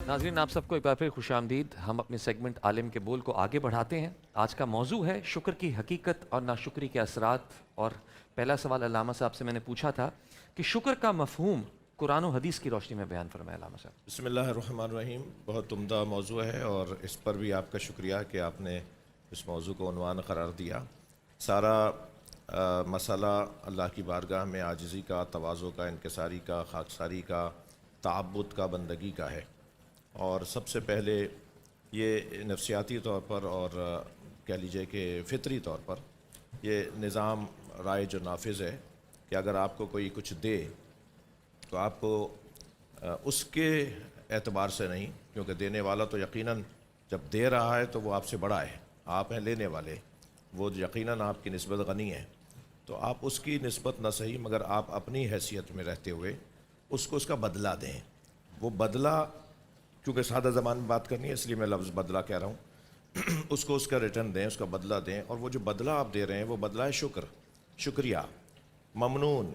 नाज़रीन, आप सबको एक बार फिर खुश आमदीद। हम अपने सेगमेंट आलिम के बोल को आगे बढ़ाते हैं। आज का मौजू है शुक्र की हकीकत और नाशुक्री के असरात। और पहला सवाल अल्लामा साहब से मैंने पूछा था कि शुक्र का मफ़हूम कुरान और हदीस की रोशनी में बयान फरमाया अल्लामा साहब। बिस्मिल्लाहिर्रहमानिर्रहीम। बहुत उम्दा मौजू है और इस पर भी आपका शुक्रिया कि आपने इस मौजू को उन्वान करार दिया। सारा मसला अल्लाह की बारगाह में आजिज़ी का, तवाज़ु का, इनकिसारी का, खाकसारी का, ताअब्बुद का, बंदगी का है। और सबसे पहले ये नफसियाती तौर पर और कह लीजिए कि फ़ितरी तौर पर ये निज़ाम राय जो नाफिज़ है कि अगर आपको कोई कुछ दे तो आपको उसके एतबार से नहीं, क्योंकि देने वाला तो यकीनन जब दे रहा है तो वो आपसे बड़ा है, आप हैं लेने वाले, वो यकीनन आपकी निस्बत गनी है, तो आप उसकी निस्बत न सही मगर आप अपनी हैसियत में रहते हुए उसको उसका बदला दें। वो बदला, क्योंकि सादा ज़बान में बात करनी है इसलिए मैं लफ्ज़ बदला कह रहा हूँ उसको उसका रिटर्न दें, उसका बदला दें। और वो जो बदला आप दे रहे हैं वो बदला है शुक्र, शुक्रिया, ममनून।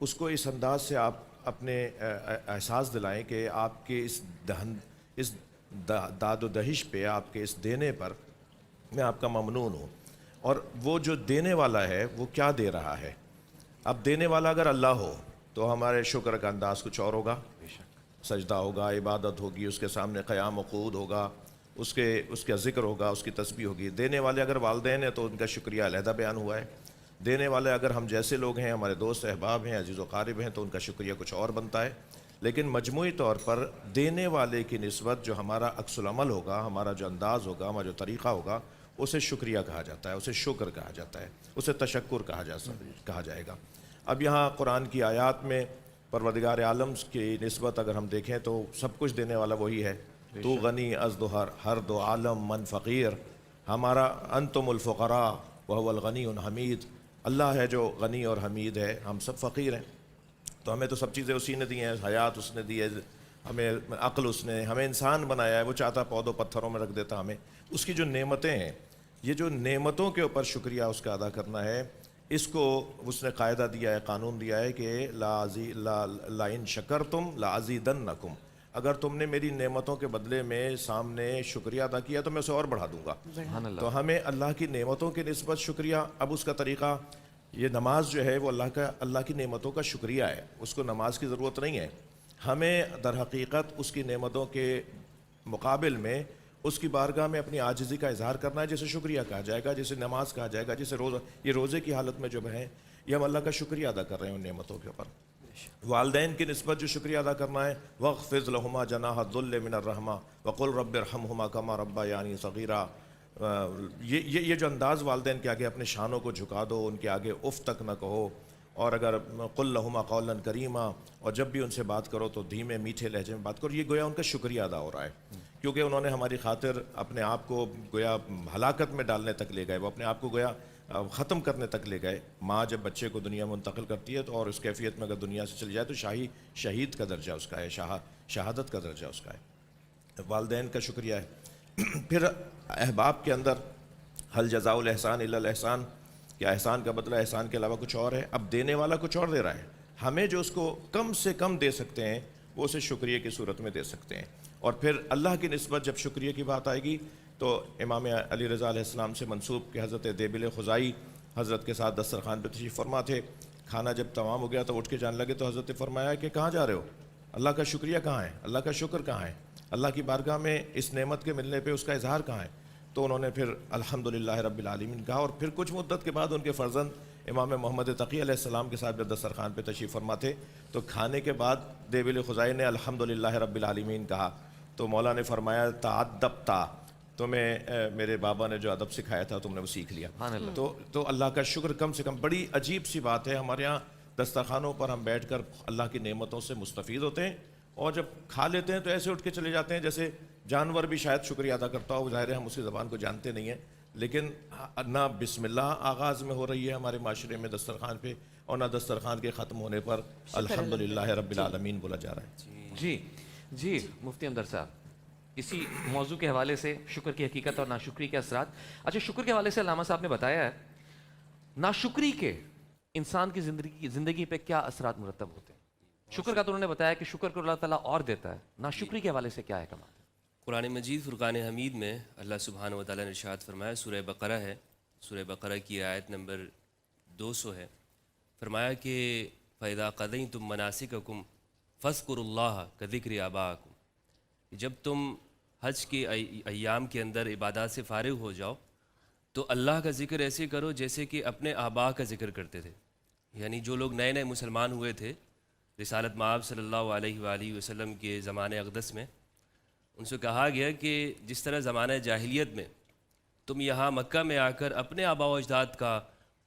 उसको इस अंदाज से आप अपने एहसास दिलाएं कि आपके इस दाद व दहिश पे, आपके इस देने पर मैं आपका ममनून हूँ। और वो जो देने वाला है वो क्या दे रहा है। अब देने वाला अगर अल्लाह हो तो हमारे शुक्र का अंदाज़ कुछ और होगा, सजदा होगा, इबादत होगी, उसके सामने क़याम वक़ूद होगा, उसका ज़िक्र होगा, उसकी तस्बीह होगी। देने वाले अगर वालिदैन हैं तो उनका शुक्रिया अलहदा बयान हुआ है। देने वाले अगर हम जैसे लोग हैं, हमारे दोस्त अहबाब हैं, अजीज़ व क़ारिब हैं, तो उनका शुक्रिया कुछ और बनता है। लेकिन मजमूई तौर पर देने वाले की निस्बत जो हमारा अक्सुल अमल होगा, हमारा जो अंदाज़ होगा, हमारा जो तरीक़ा होगा, उसे शुक्रिया कहा जाता है, उसे शुक्र कहा जाता है, उसे तशक्कुर कहा जाएगा। अब यहाँ कुरान की आयात में परवरदिगार आलम की निस्बत अगर हम देखें तो सब कुछ देने वाला वही है। तू गनी अज़दुहर हर दो आलम मन फ़कीर, हमारा अंतुमुल फ़ुक़रा वहुवल गनीउल हमीद। अल्लाह है जो गनी और हमीद है, हम सब फ़कीर हैं। तो हमें तो सब चीज़ें उसी ने दी हैं, हयात उसने दी है, हमें अक्ल उसने, हमें इंसान बनाया है। वो चाहता पौधों पत्थरों में रख देता हमें। उसकी जो नेमतें हैं, ये जो नेमतों के ऊपर शुक्रिया उसका अदा करना है, इसको उसने कायदा दिया है, कानून दिया है कि ला इन शकरतुम लाज़ीदन्नकुम। अगर तुमने मेरी नेमतों के बदले में सामने शुक्रिया अदा किया तो मैं उसे और बढ़ा दूंगा। तो हमें अल्लाह की नेमतों की निस्बत शुक्रिया। अब उसका तरीक़ा, ये नमाज जो है वो अल्लाह की नेमतों का शुक्रिया है, उसको नमाज की ज़रूरत नहीं है। हमें दर हकीकत उसकी नेमतों के मुकाबिल में उसकी बारगाह में अपनी आजिज़ी का इजहार करना है, जिसे शुक्रिया कहा जाएगा, जिसे नमाज कहा जाएगा, जिसे ये रोज़े की हालत में जब है ये हम अल्लाह का शुक्रिया अदा कर रहे हैं उन नेमतों के ऊपर। वालदैन की निस्बत जो शुक्रिया अदा करना है, वक़्फ़िज़ लहुमा जनाह ज़ुल्ल मिनर रहमा वक़ुल रब्बिरहमहुमा कमा रब्बयानी सग़ीरा। ये जो अंदाज़ वालदैन के आगे अपने शानों को झुका दो, उनके आगे उफ़ तक न कहो। और अगर क़ुल लहुमा क़ौलन करीमा, और जब भी उनसे बात करो तो धीमे मीठे लहजे में बात करो। ये गोया उनका शुक्रिया अदा हो रहा है, क्योंकि उन्होंने हमारी खातिर अपने आप को गोया हलाकत में डालने तक ले गए, वो अपने आप को गोया ख़त्म करने तक ले गए। माँ जब बच्चे को दुनिया में मुंतकिल करती है तो और उस कैफियत में अगर दुनिया से चली जाए तो शहीद का दर्जा उसका है, शहादत का दर्जा उसका है। वालिदैन का शुक्रिया है। फिर अहबाब के अंदर हल जज़ाउल एहसान इल्लल एहसान, क्या एहसान का बदला एहसान के अलावा कुछ और है। अब देने वाला कुछ और दे रहा है, हमें जो उसको कम से कम दे सकते हैं वो उसे शुक्रिया की सूरत में दे सकते हैं। और फिर अल्लाह की निस्बत जब शुक्रिया की बात आएगी तो इमाम अली रज़ा अलैहिस्सलाम से मंसूब के हज़रत देबिल खुज़ाई हज़रत के साथ दस्तरखान पर तशरीफ़ फरमा थे। खाना जब तमाम हो गया तो उठ के जाने लगे तो हज़रत फरमाया कि कहाँ जा रहे हो, अल्लाह का शुक्रिया कहाँ है, अल्लाह का शुक्र कहाँ है, अल्लाह की बारगाह में इस नेमत के मिलने पर उसका इजहार कहाँ है। तो उन्होंने फिर अल्हम्दुलिल्लाह रब्बिल आलमीन कहा। और फिर कुछ मुद्दत के बाद उनके फ़र्जंद इमाम मोहम्मद तक़ी अलैहिस्सलाम के साथ जब दस्तरखान पे तशरीफ़ फरमा थे तो खाने के बाद देबिल खुज़ाई ने अल्हम्दुलिल्लाह रब्बिल आलमीन कहा। तो मौला ने फरमाया ताअद्दबता, तुम्हें मेरे बाबा ने जो अदब सिखाया था तुमने वो सीख लिया। तो अल्लाह का शुक्र कम से कम। बड़ी अजीब सी बात है, हमारे यहाँ दस्तरखानों पर हम बैठ कर अल्लाह की नेमतों से मुस्तफ़ीद होते हैं और जब खा लेते हैं तो ऐसे उठ के चले जाते हैं जैसे जानवर भी शायद शुक्रिया अदा करता हो। ज़ाहिर है हम उसकी ज़बान को जानते नहीं हैं, लेकिन ना बिस्मिल्लाह आगाज़ में हो रही है हमारे माशरे में दस्तरखान पे, और ना दस्तरखान के ख़त्म होने पर अल्हम्दुलिल्लाह रब्बिल आलमीन बोला जा रहा है। जी मुफ्ती हमदर्द साहब, इसी मौजू के हवाले से शुक्र की हकीकत और नाशुक्री के असरात। अच्छा, शुक्र के हवाले से अल्लामा साहब ने बताया है, नाशुक्री के इंसान की ज़िंदगी पे क्या असरात मुरतब होते हैं। शुक्र का तो उन्होंने बताया कि शुक्र को अल्लाह ताला और देता है, नाशुक्री के हवाले से क्या है कमाल। قرآن مجید فرقان حمید میں اللہ سبحانہ و تعالیٰ نے ارشاد فرمایا، سورہ بقرہ ہے، سورہ بقرہ کی آیت نمبر 200 ہے، فرمایا کہ فَإِذَا قَضَيْتُم مَنَاسِكَكُمْ فَاذْكُرُوا اللَّهَ كَذِكْرِ آبَائِكُمْ، جب تم حج کے ایام کے اندر عبادات سے فارغ ہو جاؤ تو اللہ کا ذکر ایسے کرو جیسے کہ اپنے آبا کا ذکر کرتے تھے. یعنی جو لوگ نئے نئے مسلمان ہوئے تھے رسالت مآب صلی اللہ علیہ وآلہ وسلم کے زمانے اقدس میں، ان سے کہا گیا کہ جس طرح زمانہ جاہلیت میں تم یہاں مکہ میں آ کر اپنے آباء و اجداد کا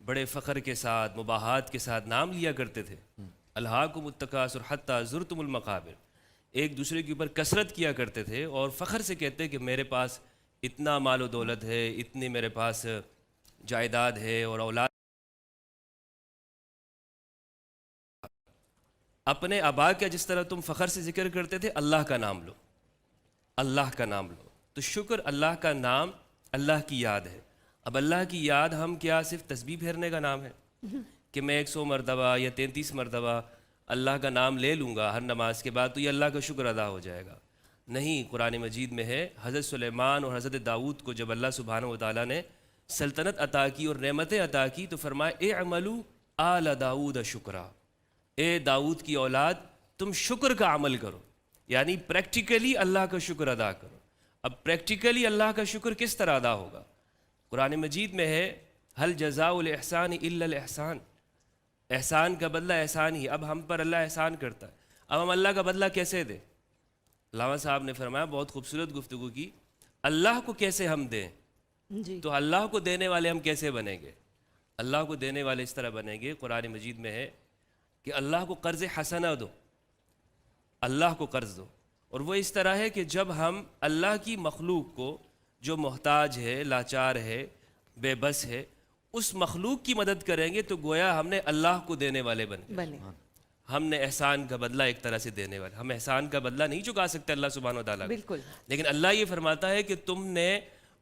بڑے فخر کے ساتھ مباحات کے ساتھ نام لیا کرتے تھے، الہاکم التکاثر حتی زرتم المقابر، ایک دوسرے کے اوپر کثرت کیا کرتے تھے اور فخر سے کہتے کہ میرے پاس اتنا مال و دولت ہے، اتنی میرے پاس جائیداد ہے اور اولاد. اپنے آبا کا جس طرح تم فخر سے ذکر کرتے تھے، اللہ کا نام لو، اللہ کا نام لو. تو شکر اللہ کا نام، اللہ کی یاد ہے. اب اللہ کی یاد ہم کیا صرف تسبیح پھیرنے کا نام ہے کہ میں 100 مرتبہ یا 33 مرتبہ اللہ کا نام لے لوں گا ہر نماز کے بعد تو یہ اللہ کا شکر ادا ہو جائے گا؟ نہیں، قرآن مجید میں ہے حضرت سلیمان اور حضرت داؤد کو جب اللہ سبحانہ و تعالیٰ نے سلطنت عطا کی اور نعمتیں عطا کی تو فرمایا اعملوا آل داؤد شکرا، اے داؤد کی اولاد تم شکر کا عمل کرو، یعنی پریکٹیکلی اللہ کا شکر ادا کرو. اب پریکٹیکلی اللہ کا شکر کس طرح ادا ہوگا؟ قرآن مجید میں ہے هل جزاء الاحسان الا الاحسان، احسان کا بدلہ احسان ہی. اب ہم پر اللہ احسان کرتا ہے، اب ہم اللہ کا بدلہ کیسے دیں؟ علامہ صاحب نے فرمایا، بہت خوبصورت گفتگو کی، اللہ کو کیسے ہم دیں؟ جی تو اللہ کو دینے والے ہم کیسے بنیں گے؟ اللہ کو دینے والے اس طرح بنیں گے، قرآن مجید میں ہے کہ اللہ کو قرض حسنہ دو، اللہ کو قرض دو. اور وہ اس طرح ہے کہ جب ہم اللہ کی مخلوق کو جو محتاج ہے، لاچار ہے، بے بس ہے، اس مخلوق کی مدد کریں گے تو گویا ہم نے اللہ کو دینے والے بن گئے. ہم نے احسان کا بدلہ ایک طرح سے دینے والے. ہم احسان کا بدلہ نہیں چکا سکتے اللہ سبحانہ و تعالیٰ کو، بالکل، لیکن اللہ یہ فرماتا ہے کہ تم نے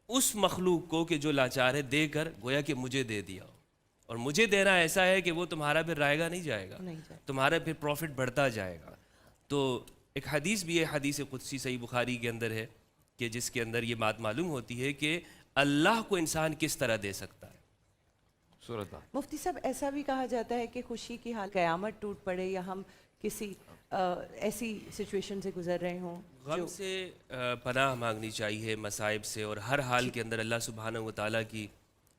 اس مخلوق کو کہ جو لاچار ہے دے کر گویا کہ مجھے دے دیا. اور مجھے دینا ایسا ہے کہ وہ تمہارا پھر رائے گا نہیں جائے گا، تمہارا پھر پروفٹ بڑھتا جائے گا. تو ایک حدیث بھی ہے، حدیث قدسی صحیح بخاری کے اندر ہے کہ جس کے اندر یہ بات معلوم ہوتی ہے کہ اللہ کو انسان کس طرح دے سکتا ہے. مفتی صاحب ایسا بھی کہا جاتا ہے کہ خوشی کی حال قیامت ٹوٹ پڑے یا ہم کسی ایسی سچویشن سے گزر رہے ہوں، غم سے پناہ مانگنی چاہیے، مصائب سے، اور ہر حال کے اندر اللہ سبحانہ و تعالیٰ کی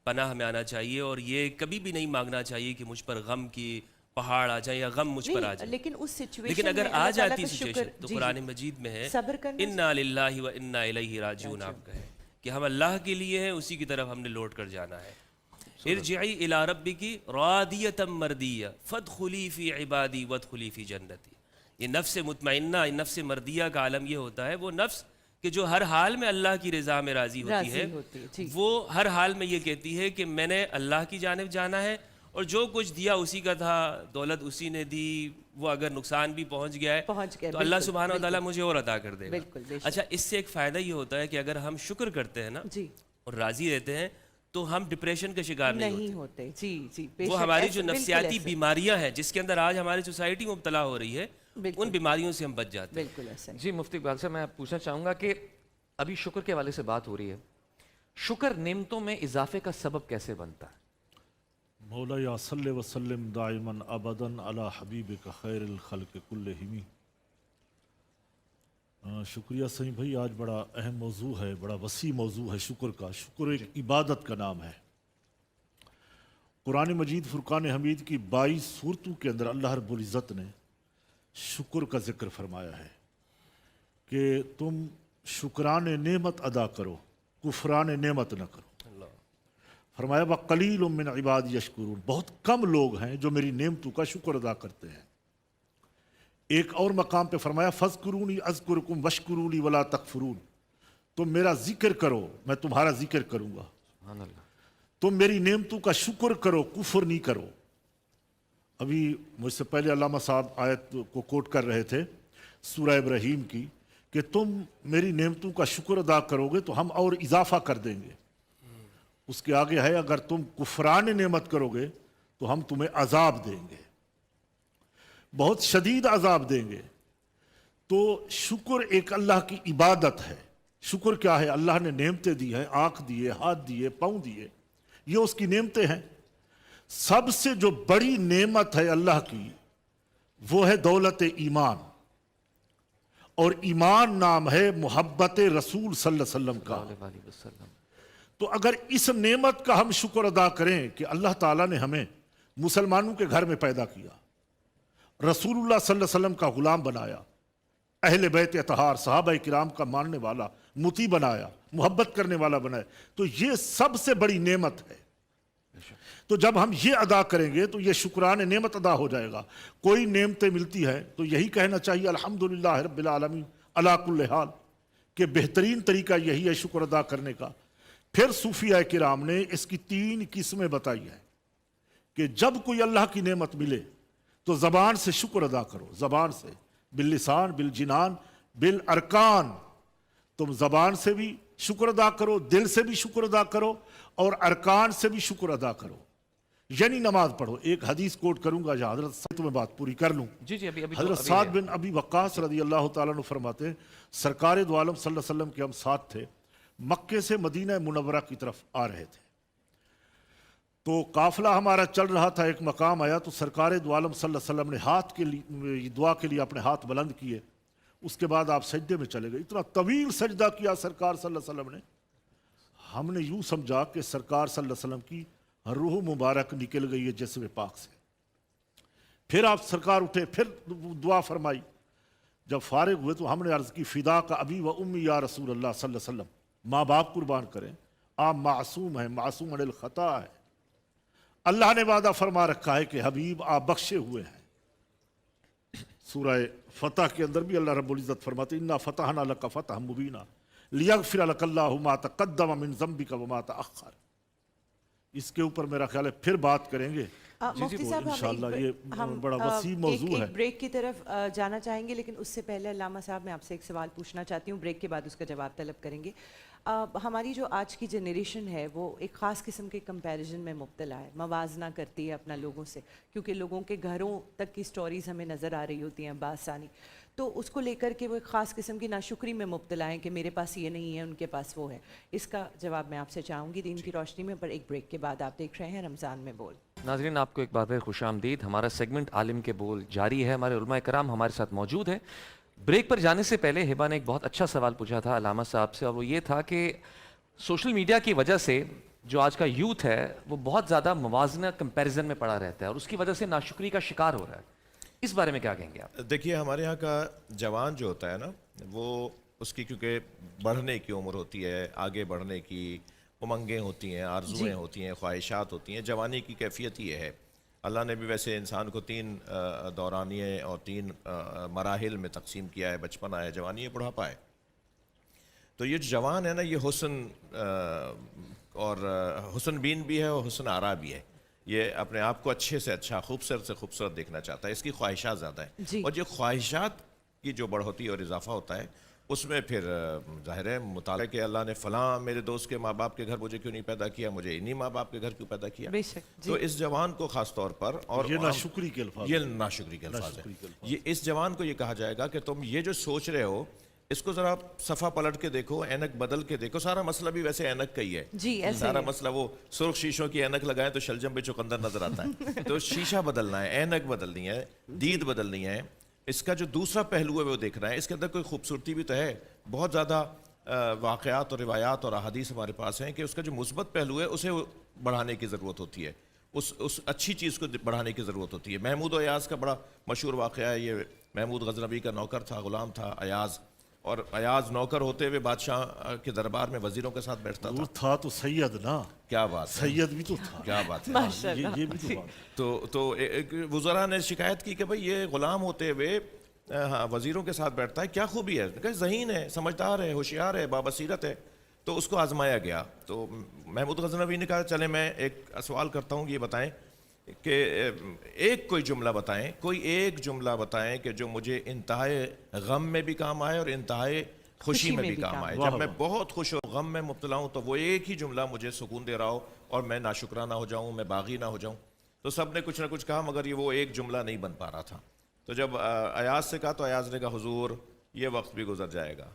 پناہ میں آنا چاہیے. اور یہ کبھی بھی نہیں مانگنا چاہیے کہ مجھ پر غم کی پہاڑ آ جائے یا غم مجھ پر آ جائے. لیکن اس سچویشن لیکن اگر میں آ اللہ تعالیٰ جاتی کا سچویشن شکر، تو جی قرآن مجید میں ہے صبر کرنا انا للہ و انا الیہ راجعون، آپ کا ہے کہ ہم اللہ کے لیے ہیں، اسی کی طرف ہم نے لوٹ کر جانا ہے. ارجعی الی ربکی راضیۃ مردیہ فادخلی فی عبادی وادخلی فی جنتی. یہ نفس مطمئنہ، نفس مردیہ کا عالم یہ ہوتا ہے، وہ نفس کہ جو ہر حال میں اللہ کی رضا میں راضی ہوتی ہے، وہ ہر حال میں یہ کہتی ہے کہ میں نے اللہ کی جانب جانا ہے اور جو کچھ دیا اسی کا تھا، دولت اسی نے دی، وہ اگر نقصان بھی پہنچ گیا ہے تو اللہ سبحانہ و تعالیٰ مجھے اور عطا کر دے گا. اچھا، اس سے ایک فائدہ یہ ہوتا ہے کہ اگر ہم شکر کرتے ہیں نا اور راضی رہتے ہیں تو ہم ڈپریشن کا شکار نہیں ہوتے. وہ ہماری جو نفسیاتی بیماریاں ہیں جس کے اندر آج ہماری سوسائٹی مبتلا ہو رہی ہے، ان بیماریوں سے ہم بچ جاتے ہیں. جی مفتی اقبال صاحب، میں پوچھنا چاہوں گا کہ ابھی شکر کے حوالے سے بات ہو رہی ہے، شکر نعمتوں میں اضافے کا سبب کیسے بنتا ہے؟ مولا یا صلی وسلم دائما ابدا علی حبیبک خیر الخلق کلہم. شکریہ سعید بھائی، آج بڑا اہم موضوع ہے، بڑا وسیع موضوع ہے شکر کا. شکر ایک عبادت کا نام ہے. قرآن مجید فرقان حمید کی 22 صورتوں کے اندر اللہ رب العزت نے شکر کا ذکر فرمایا ہے کہ تم شکران نعمت ادا کرو، کفران نعمت نہ کرو. فرمایا وَقَلِيلٌ مِّنْ عِبَادِيَ يَشْكُرُونَ، بہت کم لوگ ہیں جو میری نعمتوں کا شکر ادا کرتے ہیں. ایک اور مقام پہ فرمایا فَاذْكُرُونِي أَذْكُرْكُمْ وَاشْكُرُوا لِي وَلَا تَكْفُرُونَ، تم میرا ذکر کرو میں تمہارا ذکر کروں گا، تم میری نعمتوں کا شکر کرو، کفر نہیں کرو. ابھی مجھ سے پہلے علامہ صاحب آیت کو کوٹ کر رہے تھے سورہ ابراہیم کی کہ تم میری نعمتوں کا شکر ادا کرو گے تو ہم اور اضافہ کر دیں گے. اس کے آگے ہے اگر تم کفران نعمت کرو گے تو ہم تمہیں عذاب دیں گے، بہت شدید عذاب دیں گے. تو شکر ایک اللہ کی عبادت ہے. शुक्र क्या है? अल्लाह ने नेमतें दी हैं, आंख दिए, हाथ दिए, पाँव दिए, ये उसकी नेमतें हैं। सबसे जो बड़ी नेमत है अल्लाह की वो है दौलत ईमान, और ईमान नाम है मोहब्बत रसूल सल्लल्लाहु अलैहि वसल्लम का। अलैहि वसल्लम। तो अगर इस नेमत का हम शुक्र अदा करें कि अल्लाह ताला ने हमें मुसलमानों के घर में पैदा किया, रसूलुल्लाह सल्लल्लाहु अलैहि वसल्लम का गुलाम बनाया, अहले बैत अतहार सहाबा किराम का मानने वाला मुती बनाया, मोहब्बत करने वाला बनाया, तो ये सबसे बड़ी नेमत है। तो जब हम ये अदा करेंगे तो ये शुक्रान नेमत अदा हो जाएगा। कोई नेमतें मिलती है तो यही कहना चाहिए अल्हम्दुलिल्लाह रब्बिल आलमीन अला कुल्li हाल, कि बेहतरीन तरीका यही है शुक्र अदा करने का। फिर सूफिया किराम ने इसकी 3 किस्में बताई है कि जब कोई अल्लाह की नेमत मिले तो ज़बान से शुक्र अदा करो, ज़बान से, बिल लिसान, बिल जिनान, बिल अरकान। तुम ज़बान से भी शुक्र अदा करो, दिल से भी शुक्र अदा करो, और अरकान से भी शुक्र अदा करो, यानी नमाज पढ़ो। एक हदीस कोट करूंगा जहाँ हजरत साद में बात पूरी कर लूँ। जी जी, अभी हजरत साद बिन अबी वक्कास रदी अल्लाह ताला अन्हु फरमाते हैं, सरकार दो आलम सल्लल्लाहु अलैहि वसल्लम के हम साथ थे, मक्के से मदीना मुनव्वरा की तरफ आ रहे थे। तो काफिला हमारा चल रहा था, एक मकाम आया तो सरकार दो आलम सल्लल्लाहु अलैहि वसल्लम ने हाथ के लिए दुआ के लिए अपने हाथ बुलंद किए। उसके बाद आप सजदे में चले गए। इतना तवील सजदा किया सरकार सल्लल्लाहु अलैहि वसल्लम ने, हमने यूं समझा कि सरकार सल्लल्लाहु अलैहि वसल्लम की रूह मुबारक निकल गई है जिस्म पाक से। फिर आप सरकार उठे, फिर दुआ फरमाई। जब फारिग हुए तो हमने अर्ज की, फिदा का अबी व उम्मी या रसूल अल्लाह सल्लल्लाहु अलैहि वसल्लम, माँ बाप कुर्बान करें, आप मासूम हैं, मासूम अनिल खता है। अल्लाह ने वादा फरमा रखा है कि हबीब आप बख्शे हुए हैं। सूरह फतह के अंदर भी अल्लाह रब्बुल इज्जत फरमाते, इन्ना फतहना लका फतहम मुबीना लियगफिर लकल्लाहु मा तक़द्दम मिन ज़म्बिका व मा तअख़्ख़र। इसके ऊपर मेरा ख्याल है फिर बात करेंगे। मुफ्ती साहब, इंशाअल्लाह ये बड़ा वसी मौजू है। एक ब्रेक की तरफ जाना चाहेंगे, लेकिन उससे पहले अल्लामा साहब मैं आपसे एक सवाल पूछना चाहती हूँ। ब्रेक के बाद उसका जवाब तलब करेंगे। हमारी जो आज की जनरेशन है वो एक ख़ास किस्म के कंपैरिजन में मुब्तला है, मवाजना करती है अपना लोगों से, क्योंकि लोगों के घरों तक की स्टोरीज़ हमें नज़र आ रही होती हैं बासानी, तो उसको लेकर के वो एक ख़ास किस्म की नाशुक्री में मुब्तला है कि मेरे पास ये नहीं है, उनके पास वो है। इसका जवाब मैं आपसे चाहूँगी दीन की रोशनी में, पर एक ब्रेक के बाद। आप देख रहे हैं रमज़ान में बोल। नाज़रीन, आपको एक बार फिर खुशामदीद। हमारा सेगमेंट आलिम के बोल जारी है। हमारे उलमा कराम हमारे साथ मौजूद हैं। ब्रेक पर जाने से पहले हिबा ने एक बहुत अच्छा सवाल पूछा था अल्लामा साहब से, और वो ये था कि सोशल मीडिया की वजह से जो आज का यूथ है वो बहुत ज़्यादा मवाजना कंपैरिजन में पड़ा रहता है और उसकी वजह से नाशुक्री का शिकार हो रहा है। इस बारे में क्या कहेंगे आप? देखिए, हमारे यहाँ का जवान जो होता है ना, वो उसकी क्योंकि बढ़ने की उम्र होती है, आगे बढ़ने की उमंगें होती हैं, आरजुएँ होती हैं, ख्वाहिशात होती हैं। जवानी की कैफियत ये है। अल्लाह ने भी वैसे इंसान को 3 दौरानिए और 3 मराहिल में तकसीम किया है, बचपना है, जवानी है, बुढ़ापा है। तो ये जो जवान है ना, ये और हुस्न बीन भी है और हुस्न आरा भी है। ये अपने आप को अच्छे से अच्छा, खूबसूरत से खूबसूरत देखना चाहता है, इसकी ख्वाहिशात ज़्यादा है। और जो ख्वाहिशात की जो बढ़ोतरी और इजाफा होता है, उसमें फिर ज़ाहिर है मुताला कि अल्लाह ने फ़लाँ मेरे दोस्त के माँ बाप के घर मुझे क्यों नहीं पैदा किया, मुझे इन्हीं माँ बाप के घर क्यों पैदा किया। तो इस जवान को ख़ास तौर पर, और ये नाशुक्री के अल्फाज, ये नाशुक्री के अल्फाज है। ये इस जवान को ये कहा जाएगा कि तुम ये जो सोच रहे हो, इसको ज़रा सफ़ा पलट के देखो, ऐनक बदल के देखो। सारा मसला भी वैसे ऐनक का ही है जी, ऐसे सारा मसला। वो सुर्ख शीशों की ऐनक लगाए तो शलजम पे चुकंदर नजर आता है। तो शीशा बदलना है, ऐनक बदलनी है, दीद बदलनी है। इसका जो दूसरा पहलू है वो देखना है। इसके अंदर कोई खूबसूरती भी तो है। बहुत ज़्यादा वाक़यात और रिवायात और अहादीस हमारे पास हैं कि उसका जो मुस्बत पहलू है उसे बढ़ाने की ज़रूरत होती है, उस अच्छी चीज़ को बढ़ाने की ज़रूरत होती है। महमूद और अयाज़ का बड़ा मशहूर वाक़या है ये। महमूद गज़नवी का नौकर था, ग़ुलाम था अयाज़, और अयाज़ नौकर होते हुए बादशाह के दरबार में वज़ीरों के साथ बैठता था। तो सैयद ना, क्या बात है, सैयद भी तो था। क्या बात है, ये भी तो बात। तो वज़रा ने शिकायत की कि भाई ये ग़ुलाम होते हुए हाँ वज़ीरों के साथ बैठता है, क्या खूबी है? कहा ज़हीन है, समझदार है, होशियार है, बाबसीरत है। तो उसको आजमाया गया। तो महमूद गज़नवी ने कहा चले मैं एक सवाल करता हूँ, ये बताएं कि एक कोई जुमला बताएं, कोई एक जुमला बताएं कि जो मुझे इंतहाए गम में भी काम आए और इंतहाए खुशी में भी काम आए। जब मैं बहुत खुश हो, गम में मुब्तला हूँ, तो वो एक ही जुमला मुझे सुकून दे रहा हो और मैं नाशुक्राना हो जाऊँ, मैं बागी ना हो जाऊँ। तो सब ने कुछ ना कुछ कहा, मगर ये वो एक जुमला नहीं बन पा रहा था। तो जब अयाज से कहा तो अयाज ने कहा हुजूर ये वक्त भी गुजर जाएगा,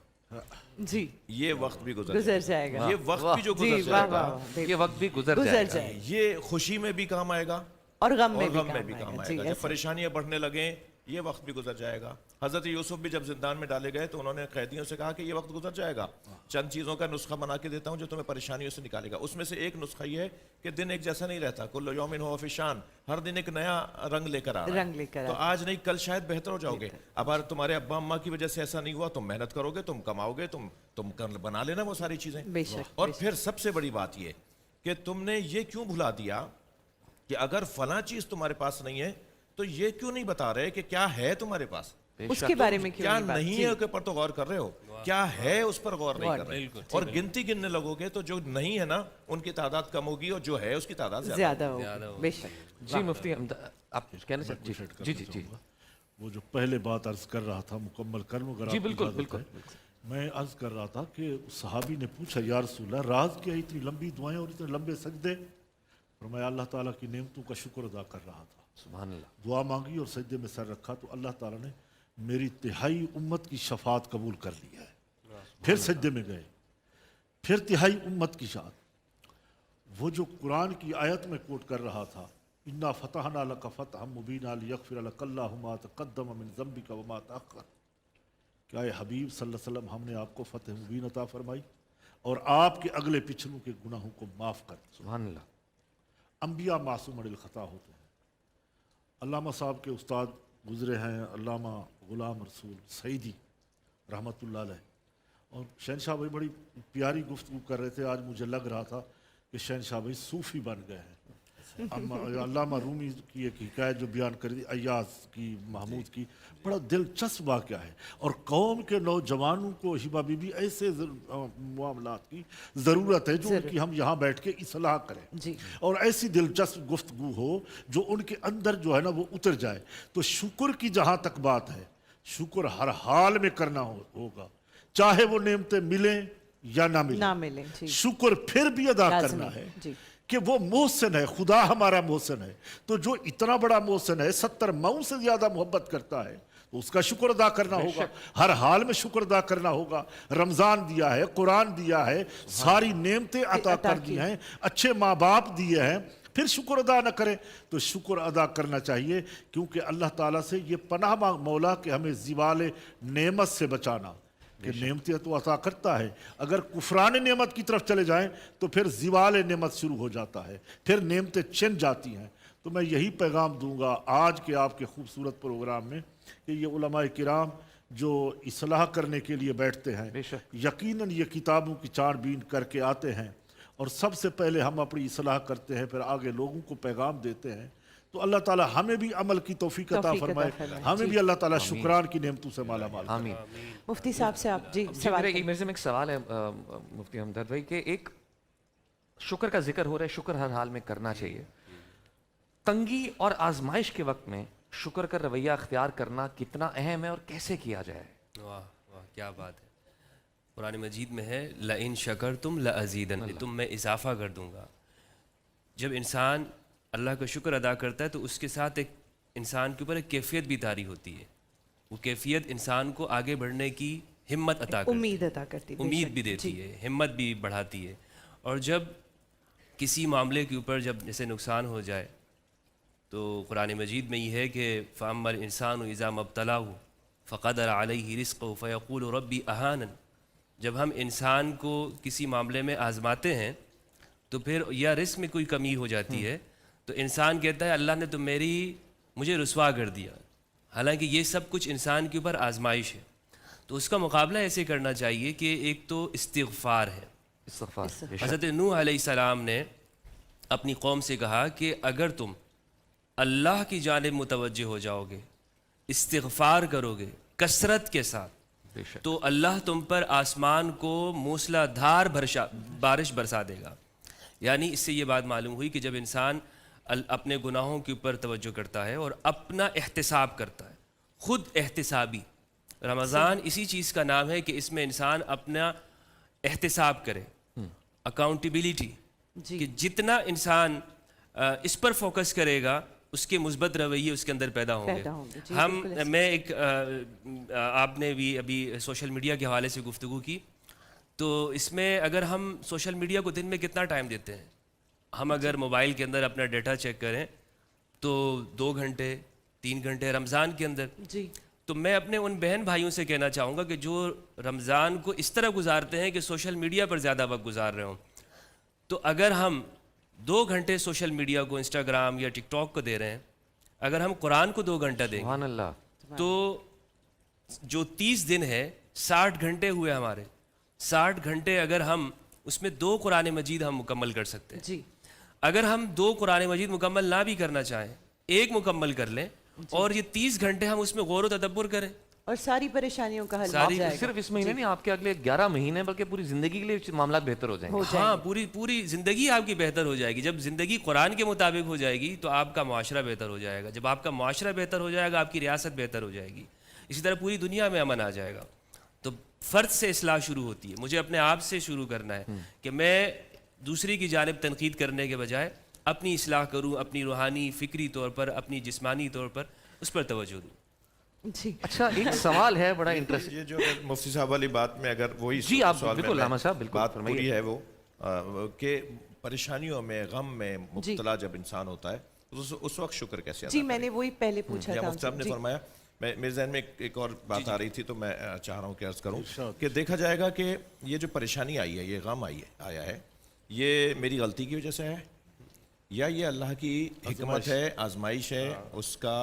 جی یہ وقت بھی گزر جائے گا. یہ وقت بھی جو جی گزر واہ جائے گا واہ یہ وقت بھی گزر گزر جائے گا. جائے یہ خوشی میں بھی کام آئے گا اور غم میں اور غم میں بھی بھی کام کام آئے آئے گا. گا. جب پریشانیاں بڑھنے لگیں یہ وقت بھی گزر جائے گا. حضرت یوسف بھی جب زندان میں ڈالے گئے تو انہوں نے قیدیوں سے کہا کہ یہ وقت گزر جائے گا, چند چیزوں کا نسخہ بنا کے دیتا ہوں جو تمہیں پریشانیوں سے نکالے گا. اس میں سے ایک نسخہ یہ ہے کہ دن ایک جیسا نہیں رہتا, کل یوم ہو فی شان, ہر دن ایک نیا رنگ لے کر آ رہا رنگ لے کر ہے. تو آج نہیں کل شاید بہتر ہو جاؤ گے. اب اگر تمہارے ابا اماں کی وجہ سے ایسا نہیں ہوا, تم محنت کرو گے, تم کماؤ گے, تم بنا لینا وہ ساری چیزیں. بے شک. اور پھر سب سے بڑی بات یہ کہ تم نے یہ کیوں بھلا دیا کہ اگر فلاں چیز تمہارے پاس نہیں ہے تو یہ کیوں نہیں بتا رہے کہ کیا ہے تمہارے پاس, اس کے بارے میں کیوں کیا نہیں بات؟ نہیں ہے کے پر تو غور کر رہے ہو, کیا ہے اس پر غور نہیں کر رہے. اور گنتی گننے لگو گے تو جو نہیں ہے نا ان کی تعداد کم ہوگی اور جو ہے اس کی تعداد زیادہ ہو. بے شک. جی مفتی احمد آپ کچھ کہنا چاہتے ہیں؟ جی جی جی وہ جو پہلے بات عرض کر رہا تھا مکمل کروں اگر جی آپ کی بالکل اجازت بالکل. ہے. میں عرض کر رہا تھا کہ صحابی نے پوچھا یا رسول اللہ راز کیا اتنی لمبی دعائیں اور اتنے لمبے سجدے؟ فرمایا اللہ تعالیٰ کی نعمتوں کا شکر ادا کر رہا تھا. سبحان اللہ. دعا مانگی اور سجدے میں سر رکھا تو اللہ تعالیٰ نے میری تہائی امت کی شفاعت قبول کر لیا ہے. پھر سجدے میں گئے, پھر تہائی امت کی شفاعت. وہ جو قرآن کی آیت میں کوٹ کر رہا تھا انا فتحنا لک فتحا مبینا لیغفر لک اللہ ما تقدم من ذنبک وما تأخر. کیا اے حبیب صلی اللہ علیہ وسلم ہم نے آپ کو فتح مبین عطا فرمائی اور آپ کے اگلے پچھلوں کے گناہوں کو معاف کر دیا. سبحان اللہ. انبیاء معصوم عن الخطا ہوتے ہیں. علامہ صاحب کے استاد گزرے ہیں علامہ غلام رسول سعیدی رحمۃ اللہ علیہ, اور شہنشاہ بھائی بڑی پیاری گفتگو کر رہے تھے. آج مجھے لگ رہا تھا کہ شہنشاہ بھائی صوفی بن گئے ہیں. علامہ رومی کی ایک حکایت جو بیان کر دی ایاز کی محمود کی, بڑا دلچسپ واقعہ ہے. اور قوم کے نوجوانوں کو ہبہ بی بی ایسے معاملات کی ضرورت ہے جو ان کی ہم یہاں بیٹھ کے اصلاح کریں جی. اور ایسی دلچسپ گفتگو ہو جو ان کے اندر جو ہے نا وہ اتر جائے. تو شکر کی جہاں تک بات ہے, شکر ہر حال میں کرنا ہوگا, چاہے وہ نعمتیں ملیں یا نہ نہ ملیں. ملیں. جی شکر پھر بھی ادا لازمی. کرنا ہے جی کہ وہ محسن ہے, خدا ہمارا محسن ہے. تو جو اتنا بڑا محسن ہے 70 مئو سے زیادہ محبت کرتا ہے تو اس کا شکر ادا کرنا ہوگا. ہر حال میں شکر ادا کرنا ہوگا. رمضان دیا ہے, قرآن دیا ہے, ساری نعمتیں عطا کر دی ہیں, اچھے ماں باپ دیے ہیں, پھر شکر ادا نہ کریں تو شکر ادا کرنا چاہیے. کیونکہ اللہ تعالیٰ سے یہ پناہ مانگ مولا کہ ہمیں زوال نعمت سے بچانا, کہ نعمتیں تو عطا کرتا ہے, اگر کفران نعمت کی طرف چلے جائیں تو پھر زوال نعمت شروع ہو جاتا ہے, پھر نعمتیں چھن جاتی ہیں. تو میں یہی پیغام دوں گا آج کے آپ کے خوبصورت پروگرام میں کہ یہ علماء کرام جو اصلاح کرنے کے لیے بیٹھتے ہیں یقیناً یہ کتابوں کی چھان بین کر کے آتے ہیں اور سب سے پہلے ہم اپنی اصلاح کرتے ہیں, پھر آگے لوگوں کو پیغام دیتے ہیں. تو اللہ تعالیٰ ہمیں بھی عمل کی توفیق عطا فرمائے, ہمیں بھی اللہ تعالیٰ شکران کی نعمتوں سے مالا مال کرے. آمین. مفتی صاحب سے آپ جی جی سوال میرے کریں. سے ایک سوال ہے مفتی ہمدرد بھائی کہ ایک شکر کا ذکر ہو رہا ہے, شکر ہر حال میں کرنا چاہیے. تنگی اور آزمائش کے وقت میں شکر کا رویہ اختیار کرنا کتنا اہم ہے اور کیسے کیا جائے؟ واہ واہ کیا بات ہے. قرآن مجید میں ہے لَإِن شَكَرْتُمْ لَأَزِيدَنَّ, تم میں اضافہ کر دوں گا. جب انسان اللہ کا شکر ادا کرتا ہے تو اس کے ساتھ ایک انسان کے اوپر ایک کیفیت بھی طاری ہوتی ہے. وہ کیفیت انسان کو آگے بڑھنے کی ہمت عطا کرتی ہے, امید عطا کرتی, امید بھی دیتی ہے, ہمت بھی بڑھاتی ہے. اور جب کسی معاملے کے اوپر جب جیسے نقصان ہو جائے تو قرآن مجید میں یہ ہے کہ فَأَمَّا الْإِنسَانُ إِذَا مَا ابْتَلَاهُ فَقَدَرَ عَلَيْهِ رِزْقَهُ فَيَقُولُ رَبِّي أَهَانَنِ. جب ہم انسان کو کسی معاملے میں آزماتے ہیں تو پھر یا رزق میں کوئی کمی ہو جاتی ہے تو انسان کہتا ہے اللہ نے تو مجھے رسوا کر دیا. حالانکہ یہ سب کچھ انسان کے اوپر آزمائش ہے. تو اس کا مقابلہ ایسے کرنا چاہیے کہ ایک تو استغفار ہے. استغفار. حضرت نوح علیہ السلام نے اپنی قوم سے کہا کہ اگر تم اللہ کی جانب متوجہ ہو جاؤ گے, استغفار کرو گے کثرت کے ساتھ, تو اللہ تم پر آسمان کو موسلا دھار بارش برسا دے گا. یعنی اس سے یہ بات معلوم ہوئی کہ جب انسان اپنے گناہوں کے اوپر توجہ کرتا ہے اور اپنا احتساب کرتا ہے, خود احتسابی, رمضان اسی چیز کا نام ہے کہ اس میں انسان اپنا احتساب کرے, اکاؤنٹیبلٹی, کہ جتنا انسان اس پر فوکس کرے گا اس کے مثبت رویے اس کے اندر پیدا ہوں پیدا ہوں گے، جی، گے. ہم بالکل ایسا۔ میں ایک آپ نے بھی ابھی سوشل میڈیا کے حوالے سے گفتگو کی، تو اس میں اگر ہم سوشل میڈیا کو دن میں کتنا ٹائم دیتے ہیں، ہم اگر موبائل کے اندر اپنا ڈیٹا چیک کریں تو 2 گھنٹے 3 گھنٹے رمضان کے اندر. جی تو میں اپنے ان بہن بھائیوں سے کہنا چاہوں گا کہ جو رمضان کو اس طرح گزارتے ہیں کہ سوشل میڈیا پر زیادہ وقت گزار رہے ہوں، تو اگر ہم 2 گھنٹے سوشل میڈیا کو انسٹاگرام یا ٹک ٹاک کو دے رہے ہیں، اگر ہم قرآن کو 2 گھنٹہ دیں گے سبحان اللہ. تو جو 30 دن ہے 60 گھنٹے ہوئے ہمارے. 60 گھنٹے اگر ہم اس میں 2 قرآن مجید ہم مکمل کر سکتے ہیں. جی اگر ہم 2 قرآن مجید مکمل نہ بھی کرنا چاہیں، 1 مکمل کر لیں اور یہ 30 گھنٹے ہم اس میں غور و تدبر کریں. اور ساری پریشانیوں کا حل ساری- ہو جائے گا. صرف اس مہینے نہیں، آپ کے اگلے 11 مہینے بلکہ پوری زندگی کے لیے معاملات بہتر ہو جائیں گے. ہاں، پوری زندگی آپ کی بہتر ہو جائے گی. جب زندگی قرآن کے مطابق ہو جائے گی تو آپ کا معاشرہ بہتر ہو جائے گا. جب آپ کا معاشرہ بہتر ہو جائے گا آپ کی ریاست بہتر ہو جائے گی. اسی طرح پوری دنیا میں امن آ جائے گا. تو فرد سے اصلاح شروع ہوتی ہے. مجھے اپنے آپ سے شروع کرنا ہے کہ میں دوسری کی جانب تنقید کرنے کے بجائے اپنی اصلاح کروں، اپنی روحانی فکری طور پر، اپنی جسمانی طور پر اس پر توجہ دوں. جی اچھا، ایک سوال ہے بڑا انٹرسٹنگ. یہ جو مفتی صاحب والی بات میں اگر وہی جی، آپ سوال میں بالکل علامہ صاحب، بالکل بات فرمائیے. پوری ہے وہ کہ پریشانیوں میں غم میں مبتلا جب انسان ہوتا ہے تو اس وقت شکر کیسے ادا جی میں نے وہی پہلے پوچھا یا تھا. مفتی صاحب نے فرمایا. میرے ذہن میں ایک اور بات آ رہی تھی تو میں چاہ رہا ہوں کہ عرض کروں کہ دیکھا جائے گا کہ یہ جو پریشانی آئی ہے، یہ غم آیا ہے، یہ میری غلطی کی وجہ سے ہے یا یہ اللہ کی حکمت ہے، آزمائش ہے، اس کا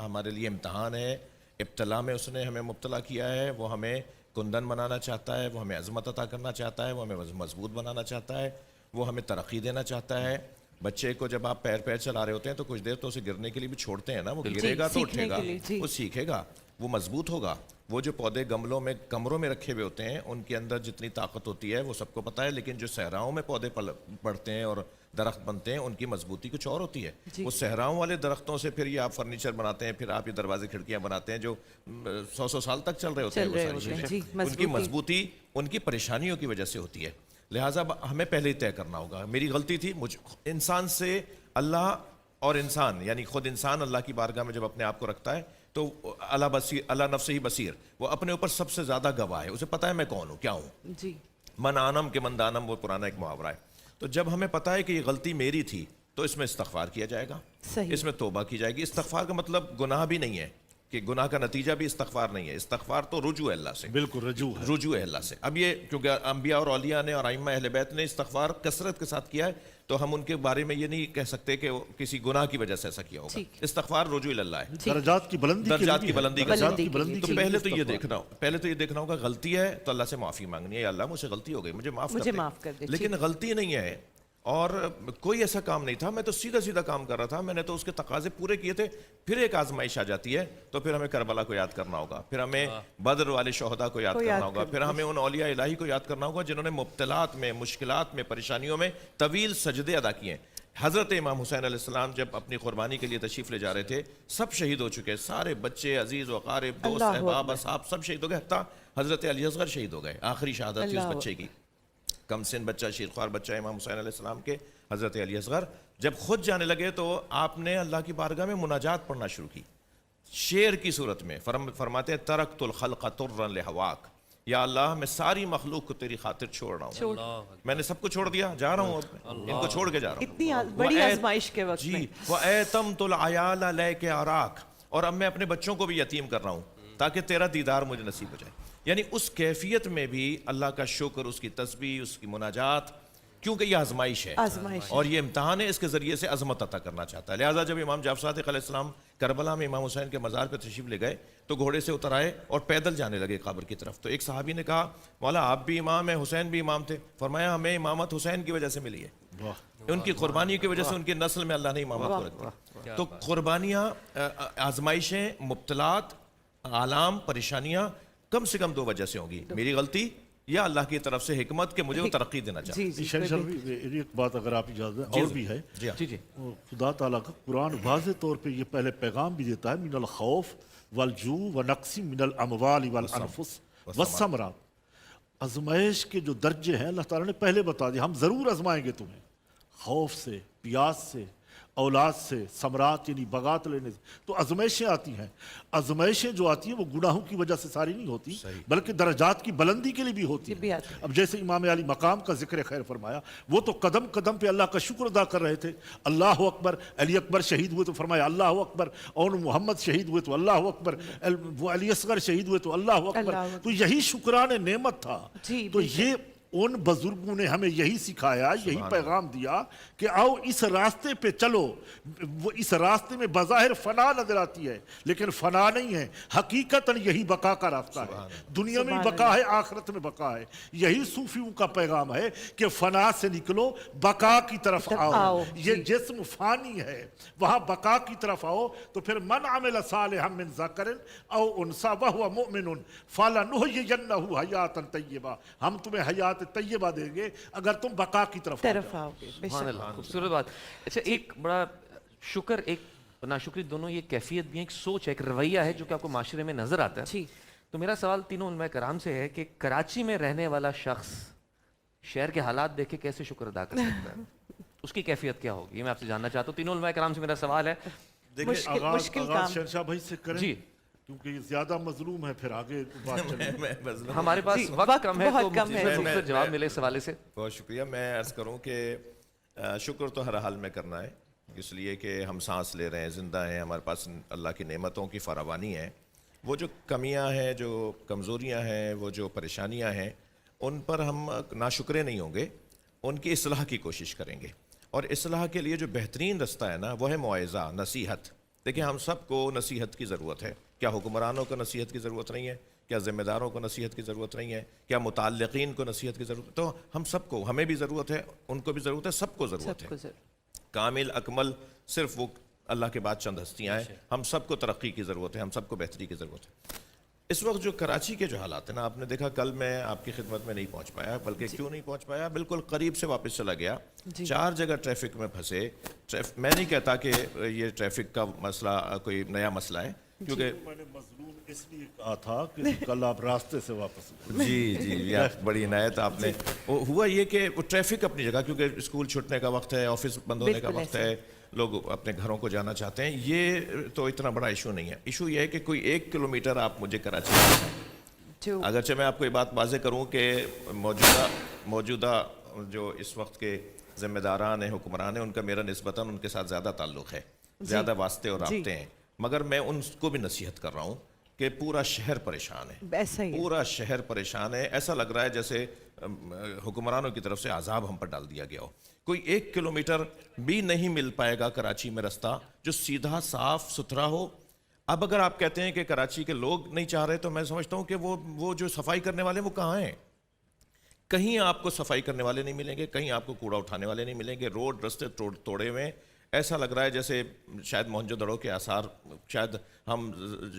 ہمارے لیے امتحان ہے. ابتلا میں اس نے ہمیں مبتلا کیا ہے، وہ ہمیں کندن بنانا چاہتا ہے، وہ ہمیں عظمت عطا کرنا چاہتا ہے، وہ ہمیں مضبوط بنانا چاہتا ہے، وہ ہمیں ترقی دینا چاہتا ہے. بچے کو جب آپ پیر چلا رہے ہوتے ہیں تو کچھ دیر تو اسے گرنے کے لیے بھی چھوڑتے ہیں نا. وہ گرے گا تو سیکھنے اٹھے گا، کے لیے، جی. وہ سیکھے گا، وہ مضبوط ہوگا. وہ جو پودے گملوں میں کمروں میں رکھے ہوئے ہوتے ہیں ان کے اندر جتنی طاقت ہوتی ہے وہ سب کو پتہ ہے، لیکن جو صحراؤں میں پودے بڑھتے ہیں اور درخت بنتے ہیں ان کی مضبوطی کچھ اور ہوتی ہے. وہ صحراؤں والے درختوں سے پھر یہ آپ فرنیچر بناتے ہیں، پھر آپ یہ دروازے کھڑکیاں بناتے ہیں جو 100 سال تک چل رہے ہوتے ہیں. وہ ساری چیزیں ان کی مضبوطی ان کی پریشانیوں کی وجہ سے ہوتی ہے. لہٰذا ہمیں پہلے ہی طے کرنا ہوگا. میری غلطی تھی. انسان سے اللہ اور انسان یعنی خود انسان اللہ کی بارگاہ میں جب اپنے آپ کو رکھتا ہے تو اللہ نفس ہی بصیر، وہ اپنے اوپر سب سے زیادہ گواہ ہے. اسے پتہ ہے میں کون ہوں، کیا ہوں. جی من آنم کے من دانم، وہ پرانا ایک محاورہ ہے. تو جب ہمیں پتہ ہے کہ یہ غلطی میری تھی تو اس میں استغفار کیا جائے گا، صحیح. اس میں توبہ کی جائے گی. استغفار کا مطلب گناہ بھی نہیں ہے کہ گناہ کا نتیجہ بھی استغفار نہیں ہے. استغفار تو رجوع ہے اللہ سے، بالکل رجوع ہے. رجوع ہے اللہ سے. اب یہ کیونکہ انبیاء اور اولیاء نے اور ائمہ اہل بیت نے استغفار کثرت کے ساتھ کیا ہے تو ہم ان کے بارے میں یہ نہیں کہہ سکتے کہ وہ کسی گناہ کی وجہ سے ایسا کیا ہوگا. استغفار رجوع اللہ ہے، درجات کی بلندی درجات کی بلندی کا درجات کی سبب. بلندی تو کے پہلے لیے تو یہ استغفار. دیکھنا ہوگا غلطی ہے تو اللہ سے معافی مانگنی ہے. یا اللہ مجھ سے غلطی ہو گئی، مجھے معاف کر دے. لیکن غلطی نہیں ہے اور کوئی ایسا کام نہیں تھا، میں تو سیدھا کام کر رہا تھا، میں نے تو اس کے تقاضے پورے کیے تھے. پھر ایک آزمائش آ جاتی ہے تو پھر ہمیں کربلا کو یاد کرنا ہوگا، پھر ہمیں بدر والے شہداء کو یاد کرنا ہوگا، پھر ہمیں ان اولیاء الہی کو یاد کرنا ہوگا جنہوں نے مبتلات میں، مشکلات میں، پریشانیوں میں طویل سجدے ادا کیے ہیں. حضرت امام حسین علیہ السلام جب اپنی قربانی کے لیے تشریف لے جا رہے تھے سب شہید ہو چکے، سارے بچے، عزیز و اقارب، دوست، احباب، اصحاب سب شہید ہو گئے. حتیٰ حضرت علی اصغر شہید ہو گئے. آخری شہادت تھی اس بچے کی، کم سن بچہ، شیرخوار بچہ امام حسین علیہ السلام کے، حضرت علی اصغر. جب خود جانے لگے تو آپ نے اللہ کی بارگاہ میں مناجات پڑھنا شروع کی شعر کی صورت میں. فرماتے ہیں ترکت الخلق طرا لہواک، یا اللہ میں ساری مخلوق کو تیری خاطر چھوڑ رہا ہوں، میں نے سب کو چھوڑ دیا، جا رہا ہوں اب ان کو چھوڑ کے جا رہا ہوں. اتنی بڑی آزمائش کے وقت میں. جی وَأَيْتَمْتُ الْعَيَالَ لَيْكَ أَرَاكَ، اور اب میں اپنے بچوں کو بھی یتیم کر رہا ہوں تاکہ تیرا دیدار مجھے نصیب ہو جائے. یعنی اس کیفیت میں بھی اللہ کا شکر، اس کی تسبیح، اس کی مناجات، کیونکہ یہ آزمائش ہے اور یہ امتحان ہے، اس کے ذریعے سے عظمت عطا کرنا چاہتا ہے. لہٰذا جب امام جعفر صادق علیہ السلام کربلا میں امام حسین کے مزار پہ تشریف لے گئے تو گھوڑے سے اتر آئے اور پیدل جانے لگے قبر کی طرف. تو ایک صحابی نے کہا مولا آپ بھی امام ہیں، حسین بھی امام تھے. فرمایا ہمیں امامت حسین کی وجہ سے ملی ہے، ان کی قربانی کی وجہ سے ان کی نسل میں اللہ نے امامت کو رکھ. تو قربانیاں، آزمائشیں، مبتلات، آلام، پریشانیاں کم سے کم 2 وجہ سے ہوں گی. میری غلطی یا اللہ کی طرف سے حکمت کہ مجھے وہ ترقی دینا چاہتا ہے. جی ایک بات اگر آپ اجازت دیں اور بھی ہے. جی خدا تعالیٰ کا قرآن واضح طور پہ یہ پہلے پیغام بھی دیتا ہے من الخوف والجوع ونقص من الاموال والانفس والثمرات. آزمائش کے جو درجے ہیں اللہ تعالیٰ نے پہلے بتا دیا، ہم ضرور آزمائیں گے تمہیں خوف سے، پیاس سے औलाद से, समरात यानी बगात लेने से, तो आजमाइशें आती हैं। आजमाइशें जो आती हैं वो गुनाहों की वजह से सारी नहीं होती, बल्कि दर्जात की बुलंदी के लिए भी होती भी हैं। आती है। अब जैसे इमाम अली मकाम का जिक्र खैर फरमाया, वो तो कदम कदम पे अल्लाह का शुक्र अदा कर रहे थे। अल्लाह अकबर, अली अकबर शहीद हुए तो फरमाया अल्लाह अकबर, और मोहम्मद शहीद हुए तो अल्लाह अकबर, वो अली असगर शहीद हुए तो अल्लाह अल्लाह अकबर। अकबर। तो यही शुक्रान नेमत था। जी, तो ये उन बुजुर्गों ने हमें यही सिखाया, यही पैगाम दिया कि आओ इस रास्ते पे चलो। वो इस रास्ते में बज़ाहिर फना नजर आती है, लेकिन फना नहीं है, हकीकतन यही बका का रास्ता है। दुनिया में भी बका है, आखिरत में बका है। यही सूफियों का पैगाम है कि फना से निकलो, बका की तरफ आओ। ये जिस्म फानी है, वहां बका की तरफ आओ। तो फिर मन अमिल सालिहम मिन ज़करिन औ उनसा वहुव मुमिनुन फलनुहयियन्नहु हयातन तय्यबा, हम तुम्हें हयात तय्यबा देंगे अगर तुम बका की तरफ आओगे। सुभान अल्लाह, खूबसूरत बात। अच्छा, एक बड़ा शुक्र, एक नाशुक्री, दोनों ये कैफियत भी है, एक सोच है, एक रवैया है जो कि आपको माशरे में नजर आता है। जी। तो मेरा सवाल तीनों उलमाए कराम से है कि कराची में रहने वाला शख्स शहर के हालात देख के कैसे शुक्र अदा कर सकता है? उसकी कैफियत क्या होगी, ये मैं आपसे जानना चाहता हूँ। तीनों उलमाए कराम से मेरा सवाल है। मुश्किल काम। शहंशाह भाई से करें जी, क्योंकि ये ज्यादा मजलूम है, फिर आगे बात चलेगी। हमारे पास जी, वक्त कम है, तो बहुत कम है। मुख्तसर जवाब मिले इस हवाले से। बहुत शुक्रिया। मैं अर्ज़ करूं कि शुक्र तो हर हाल में करना है, इसलिए कि हम सांस ले रहे हैं, ज़िंदा हैं, हमारे पास अल्लाह की नेमतों की फरावानी है। वो जो कमियां हैं, जो कमज़ोरियां हैं, वो जो परेशानियां हैं, उन पर हम नाशुक्रे नहीं होंगे, उनकी इस्लाह की कोशिश करेंगे। और इस्लाह के लिए जो बेहतरीन रास्ता है ना, वो है मुआइज़ा, नसीहत। देखिए, हम सबको नसीहत की ज़रूरत है। क्या हुक्मरानों को नसीहत की ज़रूरत नहीं है? क्या ज़िम्मेदारों को नसीहत की ज़रूरत नहीं है? क्या मुताल्लिक़ीन को नसीहत की ज़रूरत है? तो हम सबको, हमें भी ज़रूरत है, उनको भी ज़रूरत है, सबको ज़रूरत है। कामिल अकमल सिर्फ वो अल्लाह के बाद चंद हस्तियाँ हैं। हम सबको तरक्की की ज़रूरत है, हम सबको बेहतरी की ज़रूरत है। इस वक्त जो कराची के जो हालात हैं ना, आपने देखा, कल मैं आपकी खिदमत में नहीं पहुंच पाया, बल्कि क्यों नहीं पहुंच पाया, बिल्कुल करीब से वापस चला गया। 4 जगह ट्रैफिक में फंसे। मैं नहीं कहता कि ये ट्रैफिक का मसला कोई नया मसला है, क्योंकि मैंने मजलूम इसलिए कहा था कि कल आप रास्ते से वापस जी आप बड़ी इनायत आपने। हुआ ये कि वो ट्रैफिक अपनी जगह, क्योंकि स्कूल छूटने का वक्त है, ऑफिस बंद होने का वक्त है, लोग अपने घरों को जाना चाहते हैं। ये तो इतना बड़ा इशू नहीं है। इशू ये है कि कोई 1 किलोमीटर आप मुझे कराची, अगरचे मैं आपको ये बात वाज़ेह करूँ कि मौजूदा जो इस वक्त के ज़िम्मेदारान हैं, हुक्मरान हैं, उनका मेरा निस्बतन उनके साथ ज़्यादा ताल्लुक़ है, ज़्यादा वास्ते और राब्ते हैं। मगर मैं उनको भी नसीहत कर रहा हूँ कि पूरा शहर परेशान है, ऐसा ही है। पूरा शहर परेशान है। ऐसा लग रहा है जैसे हुक्मरानों की तरफ से अजाब हम पर डाल दिया गया हो। कोई 1 किलोमीटर भी नहीं मिल पाएगा कराची में रास्ता जो सीधा साफ सुथरा हो। अब अगर आप कहते हैं कि कराची के लोग नहीं चाह रहे, तो मैं समझता हूँ कि वो जो सफाई करने वाले वो कहाँ हैं? कहीं आपको सफाई करने वाले नहीं मिलेंगे, कहीं आपको कूड़ा उठाने वाले नहीं मिलेंगे। रोड रास्ते तोड़े हुए। ऐसा लग रहा है जैसे शायद मोहनजोदड़ो के आसार, शायद हम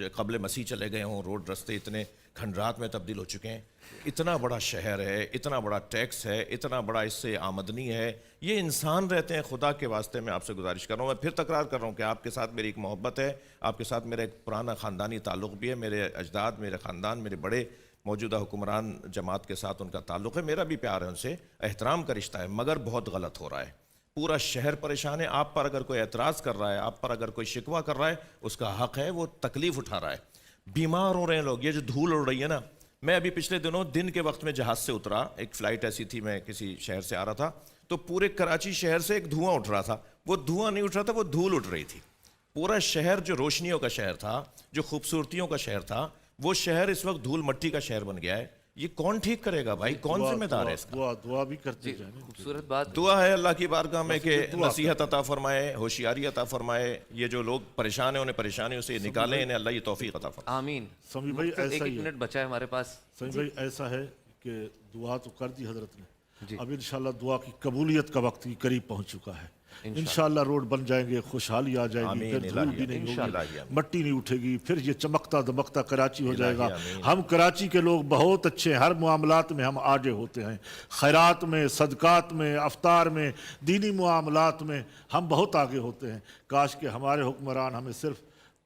क़ब्ल मसीह चले गए हों। रोड रास्ते इतने खंडरात में तब्दील हो चुके हैं। इतना बड़ा शहर है, इतना बड़ा टैक्स है, इतना बड़ा इससे आमदनी है। ये इंसान रहते हैं। खुदा के वास्ते मैं आपसे गुजारिश कर रहा हूँ, मैं फिर तकरार कर रहा हूँ कि आपके साथ मेरी एक मोहब्बत है, आपके साथ मेरा एक पुराना ख़ानदानी ताल्लुक़ भी है। मेरे अजदाद, मेरे ख़ानदान, मेरे बड़े मौजूदा हुक्मरान जमात के साथ उनका ताल्लुक़ है, मेरा भी प्यार है, उनसे एहतराम का रिश्ता है। मगर बहुत गलत हो रहा है, पूरा शहर परेशान है। आप पर अगर कोई एतराज़ कर रहा है, आप पर अगर कोई शिकवा कर रहा है, उसका हक़ है, वो तकलीफ़ उठा रहा है। बीमार हो रहे हैं लोग। ये जो धूल उड़ रही है ना, मैं अभी पिछले दिनों दिन के वक्त में जहाज़ से उतरा, एक फ़्लाइट ऐसी थी, मैं किसी शहर से आ रहा था, तो पूरे कराची शहर से एक धुआं उठ रहा था। वो धुआं नहीं उठ रहा था, वो धूल उठ रही थी। पूरा शहर जो रोशनियों का शहर था, जो खूबसूरतियों का शहर था, वो शहर इस वक्त धूल मट्टी का शहर बन गया है। ये कौन ठीक करेगा भाई? कौन जिम्मेदार है इसका? दुआ भी करते जाए। खूबसूरत बात। दुआ है अल्लाह की बारगाह में कि नसीहत अता फरमाए, होशियारी अता फरमाए। ये जो लोग परेशान हैं, उन्हें परेशानियों से निकालें, इन्हें अल्लाह ये तौफीक अता फरमाए। आमीन। समी भाई ऐसा एक ही है। मिनट बचा है हमारे पास। समी भाई ऐसा है कि दुआ तो कर दी हजरत ने, अब इंशाल्लाह दुआ की कबूलियत का वक्त करीब पहुंच चुका है। इंशाल्लाह रोड बन जाएंगे, खुशहाली आ जाएगी, फिर धूल भी नहीं होगी, मट्टी नहीं उठेगी, फिर ये चमकता दमकता कराची हो जाएगा। हम कराची के लोग बहुत अच्छे हैं, हर मामलात में हम आगे होते हैं, खैरात में, सदकात में, अफ्तार में, दीनी मामलात में हम बहुत आगे होते हैं। काश के हमारे हुक्मरान हमें सिर्फ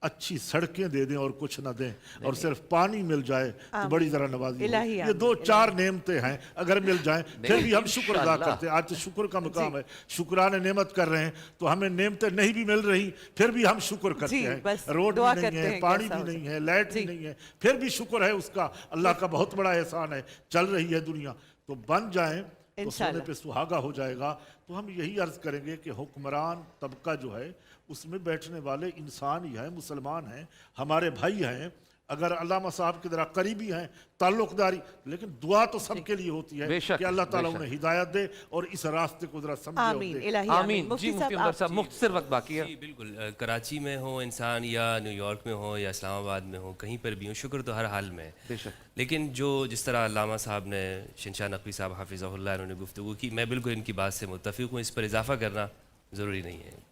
अच्छी सड़कें दे दें और कुछ ना दें और सिर्फ पानी मिल जाए तो बड़ी जरा नवाजी इलाही होगी। ये दो चार नेमतें हैं, अगर मिल जाएं फिर भी हम शुक्र अदा इंशाअल्लाह। करते हैं। आज तो शुक्र का मकाम है, शुक्राने नेमत कर रहे हैं, तो हमें नेमतें नहीं भी मिल रही फिर भी हम शुक्र करते जी, हैं। बस रोड दुआ भी नहीं करते है, हैं पानी कैसा भी हो नहीं सके। है, लाइट भी जी। नहीं है, फिर भी शुक्र है उसका। अल्लाह का बहुत बड़ा एहसान है। चल रही है दुनिया, तो बन जाएं तो सोने इंशाअल्लाह। पे सुहागा हो जाएगा। तो हम यही अर्ज करेंगे कि हुक्मरान तबका जो है उसमें बैठने वाले इंसान ही हैं, मुसलमान हैं, हमारे भाई हैं। अगर अल्लामा साहब की तरह करीबी हैं, ताल्लुकदारी, लेकिन दुआ तो सबके लिए होती है बेशक, कि अल्लाह ताला बेशक। उन्हें हिदायत दे और इस रास्ते को जरा समझे और आमीन दे। इलाही आमीन। मुफ्ती जी मुफ्ती उमर आप साहब, मुख्तसर वक्त बाकी है। जी बिल्कुल। कराची में हो इंसान या न्यूयॉर्क में हो या इस्लामाबाद में हो, कहीं पर भी हो, शुक्र तो हर हाल में है। बेशक। लेकिन जो जिस तरह अल्लामा साहब ने, शहनशाह नकवी साहब हाफिज़हुल्लाह, इन्होंने गुफ्तगू की, मैं बिल्कुल इनकी बात से मुत्तफ़िक़ हूँ। इस पर इजाफ़ा करना ज़रूरी नहीं है।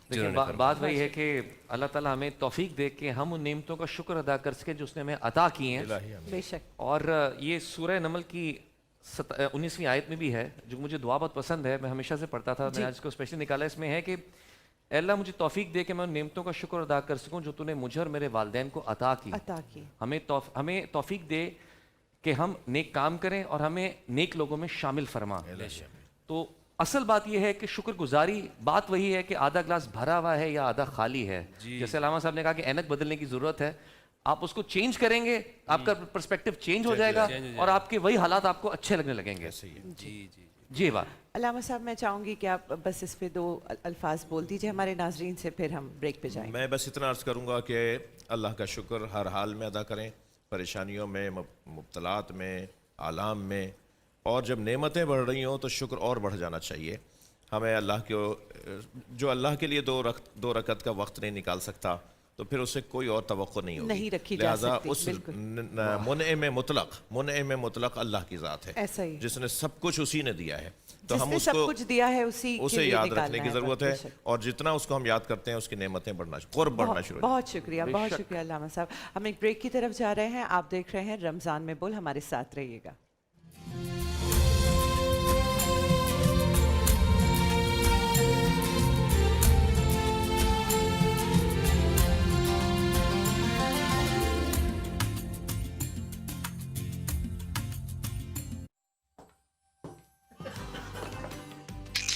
देखिए जिन्होंने बात वही है कि अल्लाह ताला हमें तौफीक दे के हम उन नेमतों का शुक्र अदा कर सके जो उसने हमें अता की हैं। बेशक और ये सूरह नमल की 19वीं आयत में भी है, जो मुझे दुआ बहुत पसंद है, मैं हमेशा से पढ़ता था, मैं आज को स्पेशली निकाला। इसमें है कि "ऐ अल्लाह मुझे तौफीक दे कि मैं उन नेमतों का शुक्र अदा कर सकूं जो तूने मुझे और मेरे वालिदैन को अता की। अता की हमें तौफीक दे कि हम नेक काम करें और हमें नेक लोगों में शामिल फरमा। तो असल बात यह है कि शुक्रगुजारी बात वही है कि आधा ग्लास भरा हुआ है या आधा खाली है। जैसे अल्लामा साहब ने कहा कि ऐनक बदलने की ज़रूरत है, आप उसको चेंज करेंगे, आपका पर्सपेक्टिव चेंज हो जाएगा और आपके वही हालात आपको अच्छे लगने लगेंगे। जी बात। अल्लामा साहब, मैं चाहूँगी कि आप बस इस पे 2 अल्फाज बोल दीजिए हमारे नाजरीन से, फिर हम ब्रेक पे जाएंगे। मैं बस इतना अर्ज़ करूँगा कि अल्लाह का शुक्र हर हाल में अदा करें, परेशानियों में, मुब्तलात में, आलाम में, और जब नेमतें बढ़ रही हों तो शुक्र और बढ़ जाना चाहिए। हमें अल्लाह को, जो अल्लाह के लिए दो रकत का वक्त नहीं निकाल सकता तो फिर उससे कोई और तवक्को नहीं होगी। नहीं रखी जा लिहाजा सकती, उस बिल्कुल। मुनए में मुतलक अल्लाह की ज़ात है, ऐसा ही। जिसने सब कुछ उसी ने दिया है। तो हम जिसने सब उसको कुछ दिया है उसी उसे के लिए याद निकालना रखने की है, ज़रूरत है, बेशक। और जितना उसको हम याद करते हैं उसकी नेमतें बढ़ना, क़ुर्ब बढ़ना शुरू हो जाती है। बहुत शुक्रिया, बहुत शुक्रिया अल्लामा साहब। हम एक ब्रेक की तरफ जा रहे हैं। आप देख रहे हैं रमज़ान में बोल, हमारे साथ रहिएगा।